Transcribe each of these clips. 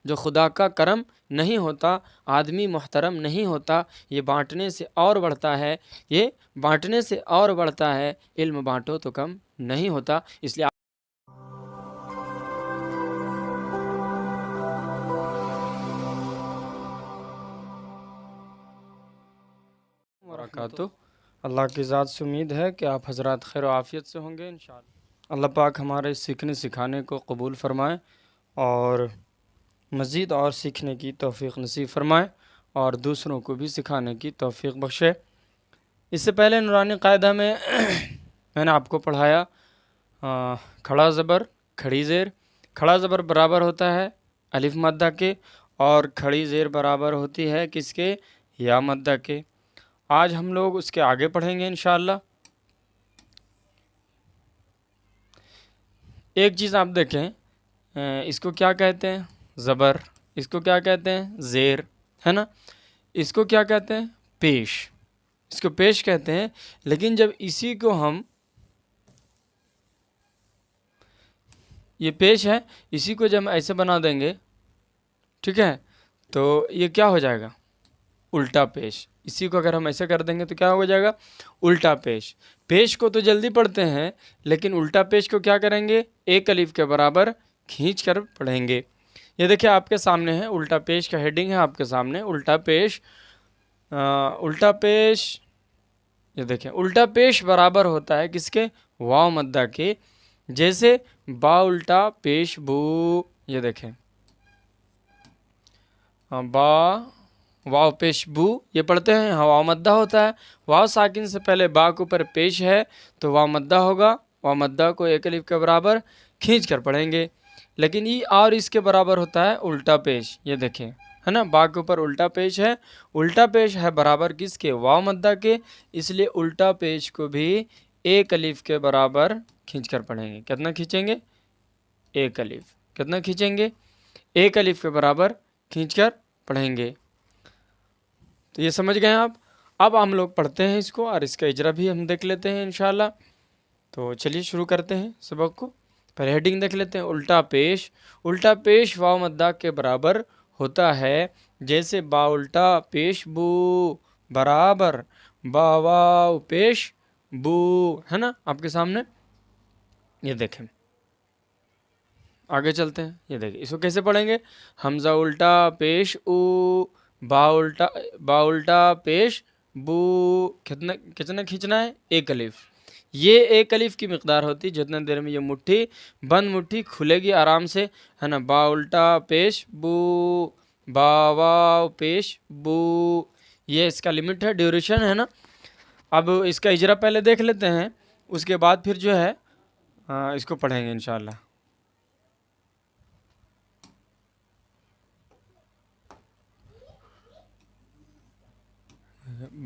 جو خدا کا کرم نہیں ہوتا، آدمی محترم نہیں ہوتا، یہ بانٹنے سے اور بڑھتا ہے، یہ بانٹنے سے اور بڑھتا ہے، علم بانٹو تو کم نہیں ہوتا۔ اس لیے وبرکاتہ۔ اللہ کی ذات سے امید ہے کہ آپ حضرات خیر و عافیت سے ہوں گے انشاءاللہ۔ اللہ پاک ہمارے سیکھنے سکھانے کو قبول فرمائے اور مزید اور سیکھنے کی توفیق نصیب فرمائے اور دوسروں کو بھی سکھانے کی توفیق بخشے۔ اس سے پہلے نورانی قاعدہ میں میں نے آپ کو پڑھایا کھڑا زبر کھڑی زیر۔ کھڑا زبر برابر ہوتا ہے الف مدہ کے اور کھڑی زیر برابر ہوتی ہے کس کے؟ یا مدہ کے۔ آج ہم لوگ اس کے آگے پڑھیں گے انشاءاللہ۔ ایک چیز آپ دیکھیں، اس کو کیا کہتے ہیں؟ زبر۔ اس کو کیا کہتے ہیں؟ زیر، ہے نا؟ اس کو کیا کہتے ہیں؟ پیش۔ اس کو پیش کہتے ہیں، لیکن جب اسی کو ہم، یہ پیش ہے، اسی کو جب ہم ایسے بنا دیں گے، ٹھیک ہے، تو یہ کیا ہو جائے گا؟ الٹا پیش۔ اسی کو اگر ہم ایسے کر دیں گے تو کیا ہو جائے گا؟ الٹا پیش۔ پیش کو تو جلدی پڑھتے ہیں، لیکن الٹا پیش کو کیا کریں گے؟ ایک الف کے برابر کھینچ کر پڑھیں گے۔ یہ دیکھیں آپ کے سامنے ہے، الٹا پیش کا ہیڈنگ ہے آپ کے سامنے، الٹا پیش۔ الٹا پیش، یہ دیکھیں الٹا پیش برابر ہوتا ہے کس کے؟ واو مدہ کے۔ جیسے با الٹا پیش بو، یہ دیکھیں با واو پیش بو، یہ پڑھتے ہیں، واو مدہ ہوتا ہے۔ واو ساکن سے پہلے با کے اوپر پیش ہے تو واو مدہ ہوگا۔ واو مدہ کو ایک الف کے برابر کھینچ کر پڑھیں گے۔ لیکن یہ اور اس کے برابر ہوتا ہے الٹا پیش، یہ دیکھیں، ہے نا، با کے اوپر الٹا پیش ہے۔ الٹا پیش ہے برابر کس کے؟ واو مدہ کے، اس لیے الٹا پیش کو بھی ایک الف کے برابر کھینچ کر پڑھیں گے۔ کتنا کھینچیں گے؟ ایک الف۔ کتنا کھینچیں گے؟ ایک الف کے برابر کھینچ کر پڑھیں گے۔ تو یہ سمجھ گئے آپ؟ اب ہم لوگ پڑھتے ہیں اس کو اور اس کا اجرا بھی ہم دیکھ لیتے ہیں انشاءاللہ۔ تو چلیے شروع کرتے ہیں سبق کو۔ پہلے ہیڈنگ دیکھ لیتے ہیں، الٹا پیش۔ الٹا پیش واو مدہ کے برابر ہوتا ہے، جیسے با الٹا پیش بو برابر با واو پیش بو، ہے نا آپ کے سامنے۔ یہ دیکھیں آگے چلتے ہیں، یہ دیکھیں اس کو کیسے پڑھیں گے؟ حمزہ الٹا پیش او، با الٹا پیش بو، کتنا کھینچنا ہے؟ ایک الف۔ یہ ایک الف کی مقدار ہوتی جتنے دیر میں یہ مٹھی بند مٹھی کھلے گی آرام سے، ہے نا۔ با الٹا پیش بو، با واو پیش بو، یہ اس کا لمٹ ہے، ڈیوریشن ہے نا۔ اب اس کا اجرا پہلے دیکھ لیتے ہیں، اس کے بعد پھر جو ہے اس کو پڑھیں گے انشاءاللہ۔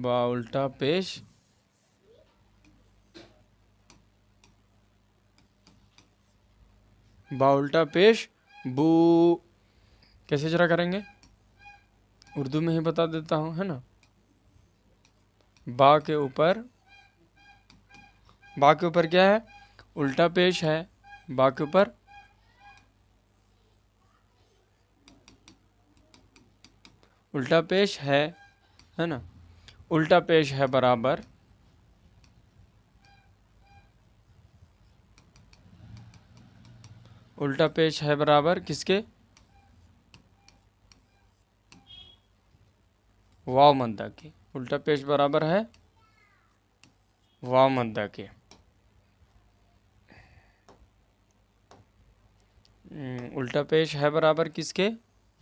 با الٹا پیش با الٹا پیش بو، کیسے اجرا کریں گے؟ اردو میں ہی بتا دیتا ہوں، ہے نا۔ با کے اوپر کیا ہے؟ الٹا پیش ہے۔ با کے اوپر الٹا پیش ہے نا۔ الٹا پیش ہے برابر الٹا پیش ہے برابر کس کے؟ واو مدہ کے۔ الٹا پیش برابر ہے واو مدہ کے۔ الٹا پیش ہے برابر کس کے؟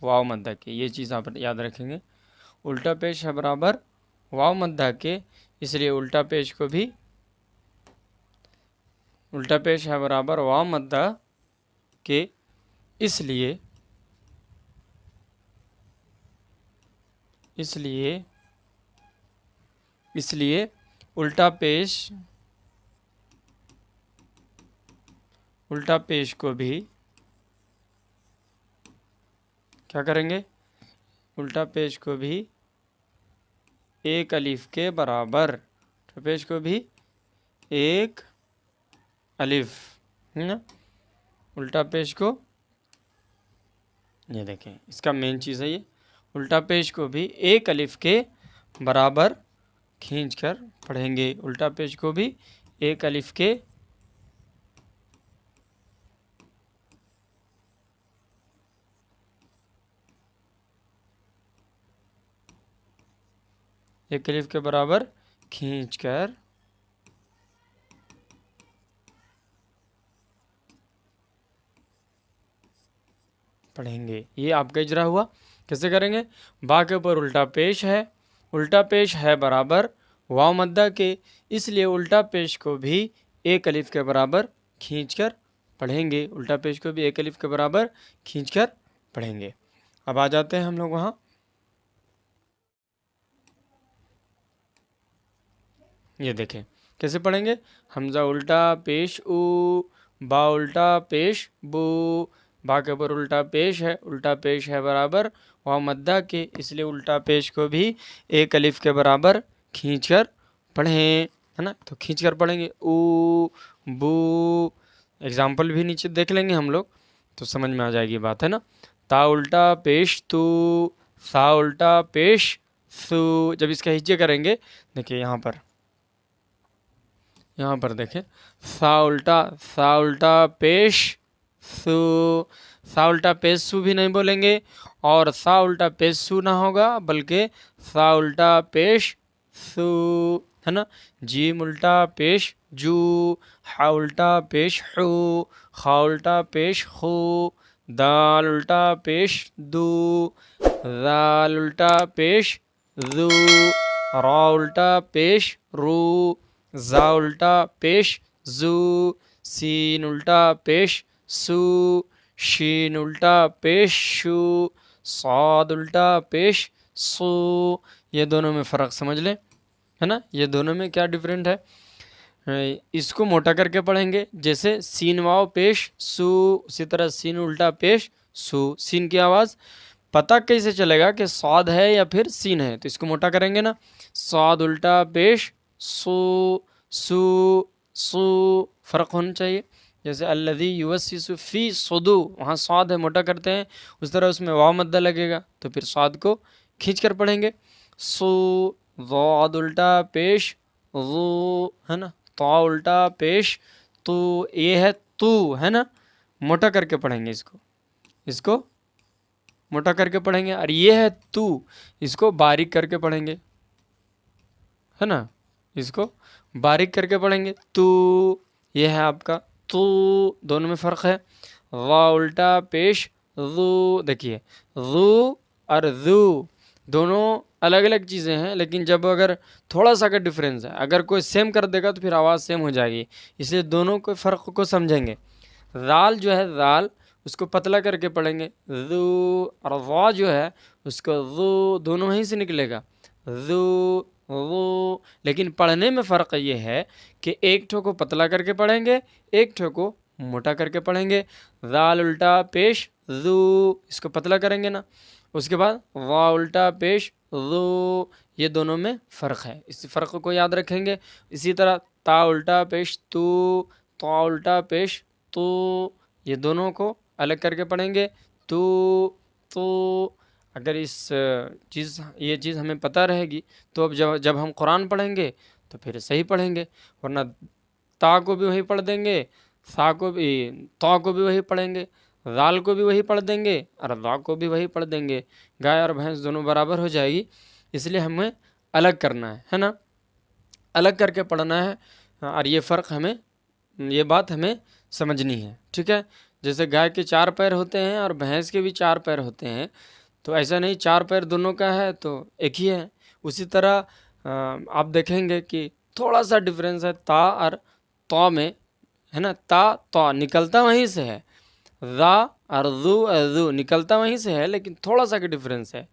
واو مدہ کے۔ یہ چیز آپ یاد رکھیں گے، الٹا پیش ہے برابر واو مدہ کے، اس لیے الٹا پیش کو بھی الٹا پیش ہے برابر واو مدہ کے، اس لیے الٹا پیش کو بھی کیا کریں گے؟ الٹا پیش کو بھی ایک الف کے برابر، الٹا پیش کو بھی ایک الف، ہے نا۔ الٹا پیش کو یہ دیکھیں اس کا مین چیز ہے یہ، الٹا پیش کو بھی ایک الف کے برابر کھینچ کر پڑھیں گے، الٹا پیش کو بھی ایک الف کے برابر کھینچ کر پڑھیں گے۔ یہ آپ کا اجرا ہوا، کیسے کریں گے؟ با کے اوپر الٹا پیش ہے، الٹا پیش ہے برابر واو مدہ کے، اس لیے الٹا پیش کو بھی ایک الف کے برابر کھینچ کر پڑھیں گے، الٹا پیش کو بھی ایک الف کے برابر کھینچ کر پڑھیں گے۔ اب آ جاتے ہیں ہم لوگ وہاں، یہ دیکھیں کیسے پڑھیں گے؟ حمزہ الٹا پیش او، با الٹا پیش بو، با کے اوپر الٹا پیش ہے برابر واو مدہ کے، اس لیے الٹا پیش کو بھی ایک الف کے برابر کھینچ کر پڑھیں، ہے نا؟ تو کھینچ کر پڑھیں گے، او بو۔ ایگزامپل بھی نیچے دیکھ لیں گے ہم لوگ تو سمجھ میں آ جائے گی بات، ہے نا؟ تا الٹا پیش تو، سا الٹا پیش سو۔ جب اس کا ہجے کریں گے، دیکھیں یہاں پر دیکھیں، سا الٹا پیش سو، سا الٹا پیش سو بھی نہیں بولیں گے، اور سا الٹا پیش سو نہ ہوگا بلکہ سا الٹا پیش سو، ہے نا؟ جیم الٹا پیش جو، ہا الٹا پیش حو، خا الٹا پیش خو، دال الٹا پیش دو، ذال الٹا پیش ذو، را الٹا پیش رو، زا الٹا پیش زو، سین الٹا پیش سو، شین الٹا پیش شو، صاد الٹا پیش سو۔ یہ دونوں میں فرق سمجھ لیں، ہے نا؟ یہ دونوں میں کیا ڈفرینٹ ہے؟ اس کو موٹا کر کے پڑھیں گے، جیسے سین واو پیش سو، اسی طرح سین الٹا پیش سو۔ سین کی آواز پتہ کیسے چلے گا کہ صاد ہے یا پھر سین ہے؟ تو اس کو موٹا کریں گے نا، صاد الٹا پیش سو، سو سو، فرق ہونا چاہیے۔ جیسے الذی یوسوس فی صدو، وہاں صاد ہے موٹا کرتے ہیں، اس طرح اس میں واو مدہ لگے گا تو پھر صاد کو کھینچ کر پڑھیں گے، سو، ضاد الٹا پیش ضو، ہے نا؟ طا الٹا پیش تو، یہ ہے تو، ہے نا؟ موٹا کر کے پڑھیں گے، اس کو موٹا کر کے پڑھیں گے، اور یہ ہے تو، اس کو باریک کر کے پڑھیں گے، ہے نا؟ اس کو باریک کر کے پڑھیں گے، تو یہ ہے آپ کا تو، دونوں میں فرق ہے۔ غا الٹا پیش ذو، دیکھیے ذو اور ذو دونوں الگ الگ چیزیں ہیں، لیکن جب اگر تھوڑا سا کا ڈفرینس ہے، اگر کوئی سیم کر دے گا تو پھر آواز سیم ہو جائے گی، اس لیے دونوں کے فرق کو سمجھیں گے۔ ذال جو ہے ذال، اس کو پتلا کر کے پڑھیں گے، ذو، اور وا جو ہے اس کو ذو، دونوں وہیں سے نکلے گا، ذو ذو، لیکن پڑھنے میں فرق یہ ہے کہ ایک ٹھو کو پتلا کر کے پڑھیں گے، ایک ٹھو کو موٹا کر کے پڑھیں گے۔ ذال الٹا پیش ذو، اس کو پتلا کریں گے نا، اس کے بعد وا الٹا پیش ذو، یہ دونوں میں فرق ہے، اس فرق کو یاد رکھیں گے۔ اسی طرح تا الٹا پیش تو، طا الٹا پیش تو، یہ دونوں کو الگ کر کے پڑھیں گے، تو تو۔ اگر یہ چیز ہمیں پتہ رہے گی تو اب جب ہم قرآن پڑھیں گے تو پھر صحیح پڑھیں گے، ورنہ تا کو بھی وہی پڑھ دیں گے، طا کو بھی وہی پڑھیں گے، ذال کو بھی وہی پڑھ دیں گے، اور ذا کو بھی وہی پڑھ دیں گے، گائے اور بھینس دونوں برابر ہو جائے گی، اس لیے ہمیں الگ کرنا ہے نا؟ الگ کر کے پڑھنا ہے، اور یہ بات ہمیں سمجھنی ہے، ٹھیک ہے؟ جیسے گائے کے 4 پیر ہوتے ہیں اور بھینس کے بھی 4 پیر ہوتے ہیں، تو ایسا نہیں 4 پیر دونوں کا ہے تو ایک ہی ہے۔ اسی طرح آپ دیکھیں گے کہ تھوڑا سا ڈفرینس ہے تا اور طا میں، ہے نا؟ تا نکلتا وہیں سے ہے، ذا اور ذو نکلتا وہیں سے ہے، لیکن تھوڑا سا کا ڈفرینس ہے،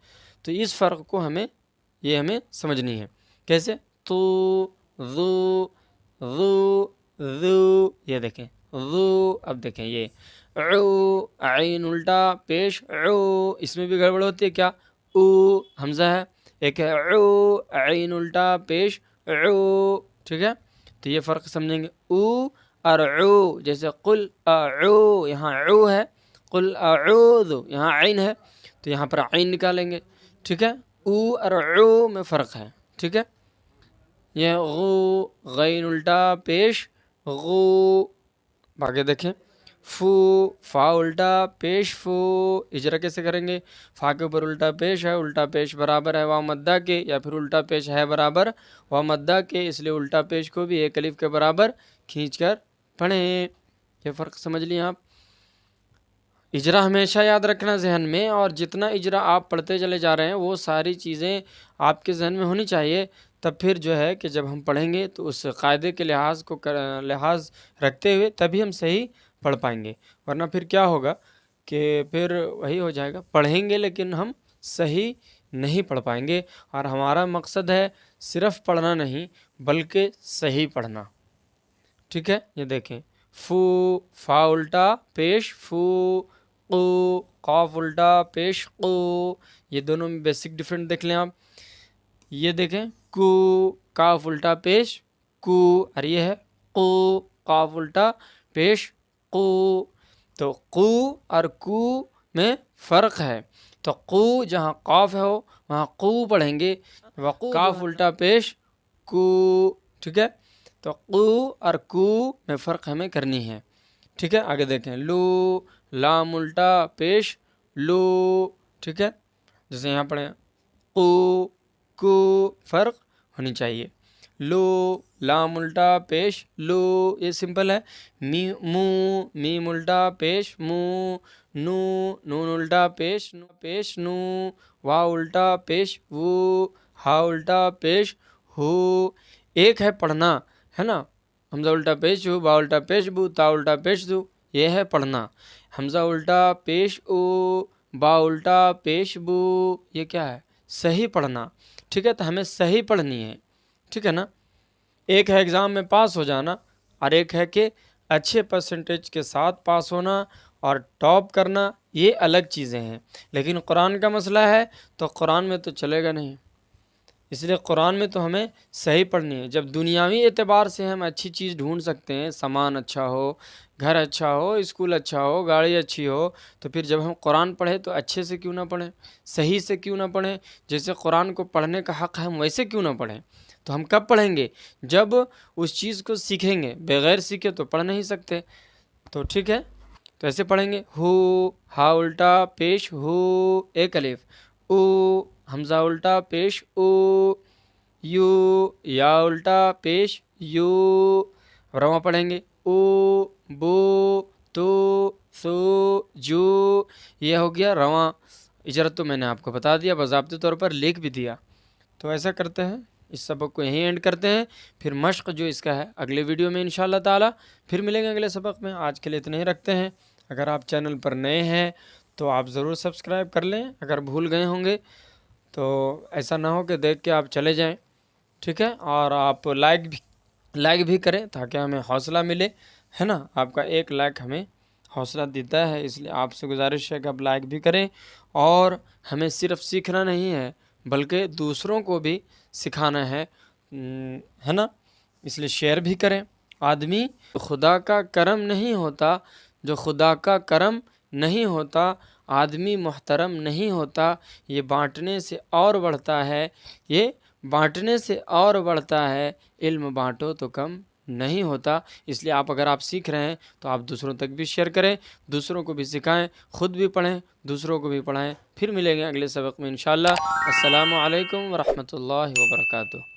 تو اس فرق کو ہمیں سمجھنی ہے۔ کیسے؟ تو، ذو، ذو، ذو، یہ دیکھیں ذو، اب دیکھیں یہ عو، عین الٹا پیش عو، اس میں بھی گڑبڑ ہوتی ہے، کیا؟ او حمزہ ہے، ایک ہے عو، عین الٹا پیش عو، ٹھیک ہے؟ تو یہ فرق سمجھیں گے، او اور عو، جیسے قل اعو، یہاں عو ہے، قل اعوذ، یہاں عین ہے تو یہاں پر عین نکالیں گے، ٹھیک ہے، او اور عو میں فرق ہے، ٹھیک ہے، یہ غو، غین الٹا پیش غو، باقی دیکھیں فو، فا الٹا پیش فو، اجرا کیسے کریں گے، فا کے اوپر الٹا پیش ہے، الٹا پیش برابر ہے واو مدہ کے، یا پھر الٹا پیش ہے برابر واو مدہ کے، اس لیے الٹا پیش کو بھی ایک الف کے برابر کھینچ کر پڑھیں۔ یہ فرق سمجھ لیں آپ۔ اجرا ہمیشہ یاد رکھنا ذہن میں، اور جتنا اجرا آپ پڑھتے چلے جا رہے ہیں وہ ساری چیزیں آپ کے ذہن میں ہونی چاہیے، تب پھر جو ہے کہ جب ہم پڑھیں گے تو اس قاعدے کے لحاظ رکھتے ہوئے تبھی ہم صحیح پڑھ پائیں گے، ورنہ پھر کیا ہوگا کہ پھر وہی ہو جائے گا، پڑھیں گے لیکن ہم صحیح نہیں پڑھ پائیں گے، اور ہمارا مقصد ہے صرف پڑھنا نہیں بلکہ صحیح پڑھنا، ٹھیک ہے۔ یہ دیکھیں فو، فا الٹا پیش فو، قو، قاف الٹا پیش قو، یہ دونوں میں بیسک ڈفرینٹ دیکھ لیں آپ۔ یہ دیکھیں کو، کاف الٹا پیش کو، اور یہ ہے قو، قاف الٹا پیش قو، تو قو اور کو میں فرق ہے، تو قو جہاں قاف ہو وہاں قو پڑھیں گے، کاف الٹا پیش کو، ٹھیک ہے، تو قو اور کو میں فرق ہمیں کرنی ہے، ٹھیک ہے۔ آگے دیکھیں لو، لام الٹا پیش لو، ٹھیک ہے، جیسے یہاں پڑھیں قو کو، فرق ہونی چاہیے، لو، لام الٹا پیش لو، یہ سمپل ہے۔ مو، میم الٹا پیش مو، نو، نون الٹا پیش نو، واو الٹا پیش وو، ہا الٹا پیش ہو، ایک ہے پڑھنا، ہے نا، حمزہ الٹا پیش ہو، با الٹا پیش بو، تا الٹا پیش دو، یہ ہے پڑھنا، حمزہ الٹا پیش او، با الٹا پیش بو، یہ کیا ہے صحیح پڑھنا، ٹھیک ہے، تو ہمیں صحیح پڑھنی ہے، ٹھیک ہے نا۔ ایک ہے ایگزام میں پاس ہو جانا، اور ایک ہے کہ اچھے پرسنٹیج کے ساتھ پاس ہونا اور ٹاپ کرنا، یہ الگ چیزیں ہیں، لیکن قرآن کا مسئلہ ہے تو قرآن میں تو چلے گا نہیں، اس لیے قرآن میں تو ہمیں صحیح پڑھنی ہے۔ جب دنیاوی اعتبار سے ہم اچھی چیز ڈھونڈ سکتے ہیں، سامان اچھا ہو، گھر اچھا ہو، اسکول اچھا ہو، گاڑی اچھی ہو، تو پھر جب ہم قرآن پڑھیں تو اچھے سے کیوں نہ پڑھیں، صحیح سے کیوں نہ پڑھیں، جیسے قرآن کو پڑھنے کا حق ہے ہم ویسے کیوں نہ پڑھیں۔ تو ہم کب پڑھیں گے؟ جب اس چیز کو سیکھیں گے، بغیر سیکھے تو پڑھ نہیں سکتے، تو ٹھیک ہے، تو ایسے پڑھیں گے ہو، ہا الٹا پیش ہو، ایک الف، او، حمزہ الٹا پیش او، یو، یا الٹا پیش یو، رواں پڑھیں گے او، بو، تو، سو، جو، یہ ہو گیا رواں۔ اجرت تو میں نے آپ کو بتا دیا، باضابطے طور پر لکھ بھی دیا۔ تو ایسا کرتے ہیں، اس سبق کو یہیں اینڈ کرتے ہیں، پھر مشق جو اس کا ہے اگلے ویڈیو میں انشاءاللہ تعالی پھر ملیں گے اگلے سبق میں۔ آج کے لیے اتنے ہی رکھتے ہیں۔ اگر آپ چینل پر نئے ہیں تو آپ ضرور سبسکرائب کر لیں، اگر بھول گئے ہوں گے تو ایسا نہ ہو کہ دیکھ کے آپ چلے جائیں، ٹھیک ہے، اور آپ لائک بھی کریں تاکہ ہمیں حوصلہ ملے، ہے نا، آپ کا ایک لائک ہمیں حوصلہ دیتا ہے، اس لیے آپ سے گزارش ہے کہ آپ لائک بھی کریں، اور ہمیں صرف سیکھنا نہیں ہے بلکہ دوسروں کو بھی سکھانا ہے نا، اس لیے شیئر بھی کریں۔ آدمی خدا کا کرم نہیں ہوتا، جو خدا کا کرم نہیں ہوتا، آدمی محترم نہیں ہوتا، یہ بانٹنے سے اور بڑھتا ہے، یہ بانٹنے سے اور بڑھتا ہے، علم بانٹو تو کم نہیں ہوتا۔ اس لیے اگر آپ سیکھ رہے ہیں تو آپ دوسروں تک بھی شیئر کریں، دوسروں کو بھی سکھائیں، خود بھی پڑھیں، دوسروں کو بھی پڑھائیں۔ پھر ملیں گے اگلے سبق میں انشاءاللہ۔ السلام علیکم ورحمۃ اللہ وبرکاتہ۔